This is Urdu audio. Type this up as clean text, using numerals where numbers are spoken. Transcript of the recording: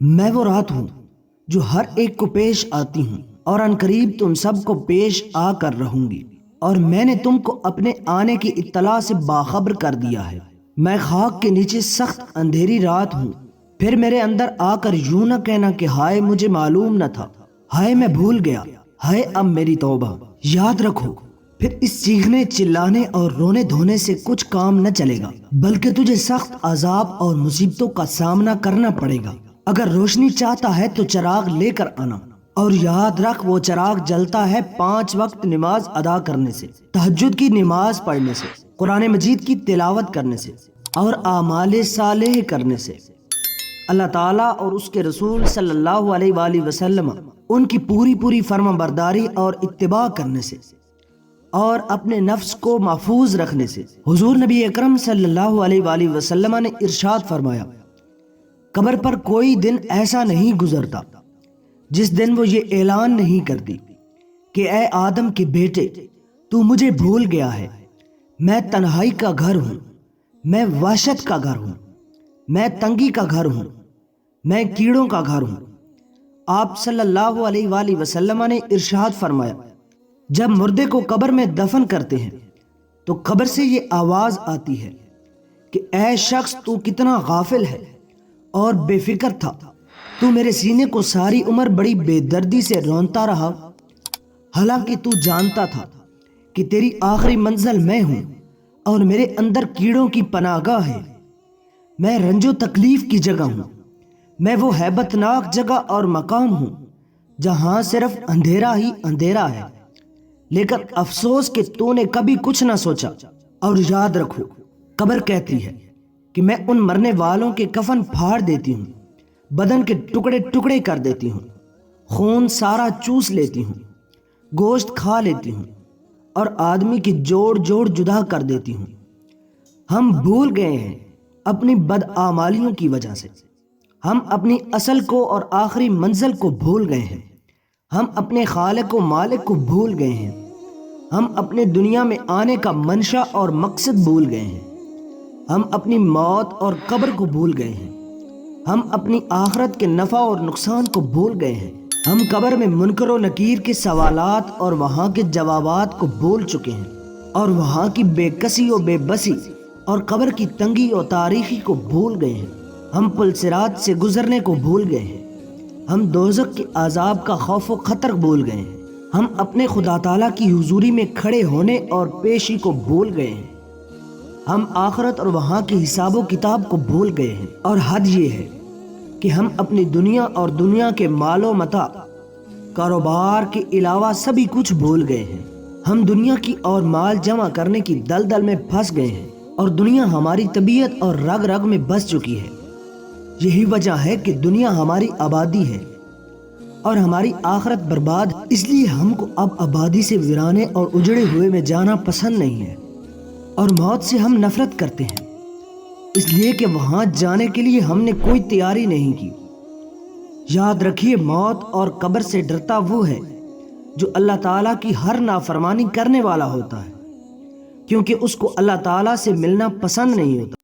میں وہ رات ہوں جو ہر ایک کو پیش آتی ہوں، اور عنقریب تم سب کو پیش آ کر رہوں گی، اور میں نے تم کو اپنے آنے کی اطلاع سے باخبر کر دیا ہے۔ میں خاک کے نیچے سخت اندھیری رات ہوں، پھر میرے اندر آ کر یوں نہ کہنا کہ ہائے مجھے معلوم نہ تھا، ہائے میں بھول گیا، ہائے اب میری توبہ۔ یاد رکھو، پھر اس چیخنے چلانے اور رونے دھونے سے کچھ کام نہ چلے گا، بلکہ تجھے سخت عذاب اور مصیبتوں کا سامنا کرنا پڑے گا۔ اگر روشنی چاہتا ہے تو چراغ لے کر آنا، اور یاد رکھ وہ چراغ جلتا ہے 5 وقت نماز ادا کرنے سے، تہجد کی نماز پڑھنے سے، قرآن مجید کی تلاوت کرنے سے، اور اعمال صالح کرنے سے۔ اللہ تعالیٰ اور اس کے رسول صلی اللہ علیہ وآلہ وسلم ان کی پوری فرما برداری اور اتباع کرنے سے، اور اپنے نفس کو محفوظ رکھنے سے۔ حضور نبی اکرم صلی اللہ علیہ وآلہ وسلم نے ارشاد فرمایا، قبر پر کوئی دن ایسا نہیں گزرتا جس دن وہ یہ اعلان نہیں کرتی کہ اے آدم کے بیٹے، تو مجھے بھول گیا ہے۔ میں تنہائی کا گھر ہوں، میں وحشت کا گھر ہوں، میں تنگی کا گھر ہوں، میں کیڑوں کا گھر ہوں۔ آپ صلی اللہ علیہ وآلہ وسلم نے ارشاد فرمایا، جب مردے کو قبر میں دفن کرتے ہیں تو قبر سے یہ آواز آتی ہے کہ اے شخص، تو کتنا غافل ہے اور بے فکر تھا، تو میرے سینے کو ساری عمر بڑی بے دردی سے رونتا رہا، حالانکہ تو جانتا تھا کہ تیری آخری منزل میں ہوں، اور میرے اندر کیڑوں کی پناہ گاہ ہے۔ میں رنج و تکلیف کی جگہ ہوں، میں وہ ہیبت ناک جگہ اور مقام ہوں جہاں صرف اندھیرا ہی اندھیرا ہے۔ لیکن افسوس کہ تو نے کبھی کچھ نہ سوچا۔ اور یاد رکھو، قبر کہتی ہے کہ میں ان مرنے والوں کے کفن پھاڑ دیتی ہوں، بدن کے ٹکڑے ٹکڑے کر دیتی ہوں، خون سارا چوس لیتی ہوں، گوشت کھا لیتی ہوں، اور آدمی کی جوڑ جوڑ جدا کر دیتی ہوں۔ ہم بھول گئے ہیں اپنی بدعمالیوں کی وجہ سے، ہم اپنی اصل کو اور آخری منزل کو بھول گئے ہیں، ہم اپنے خالق و مالک کو بھول گئے ہیں، ہم اپنے دنیا میں آنے کا منشا اور مقصد بھول گئے ہیں، ہم اپنی موت اور قبر کو بھول گئے ہیں، ہم اپنی آخرت کے نفع اور نقصان کو بھول گئے ہیں، ہم قبر میں منکر و نکیر کے سوالات اور وہاں کے جوابات کو بھول چکے ہیں، اور وہاں کی بے کسی و بے بسی اور قبر کی تنگی و تاریخی کو بھول گئے ہیں، ہم پل صراط سے گزرنے کو بھول گئے ہیں، ہم دوزخ کے عذاب کا خوف و خطر بھول گئے ہیں، ہم اپنے خدا تعالیٰ کی حضوری میں کھڑے ہونے اور پیشی کو بھول گئے ہیں، ہم آخرت اور وہاں کے حساب و کتاب کو بھول گئے ہیں۔ اور حد یہ ہے کہ ہم اپنی دنیا اور دنیا کے مال و متاع، کاروبار کے علاوہ سبھی کچھ بھول گئے ہیں۔ ہم دنیا کی اور مال جمع کرنے کی دلدل میں پھنس گئے ہیں، اور دنیا ہماری طبیعت اور رگ رگ میں بس چکی ہے۔ یہی وجہ ہے کہ دنیا ہماری آبادی ہے اور ہماری آخرت برباد، اس لیے ہم کو اب آبادی سے ویرانے اور اجڑے ہوئے میں جانا پسند نہیں ہے، اور موت سے ہم نفرت کرتے ہیں، اس لیے کہ وہاں جانے کے لیے ہم نے کوئی تیاری نہیں کی۔ یاد رکھیے، موت اور قبر سے ڈرتا وہ ہے جو اللہ تعالیٰ کی ہر نافرمانی کرنے والا ہوتا ہے، کیونکہ اس کو اللہ تعالیٰ سے ملنا پسند نہیں ہوتا۔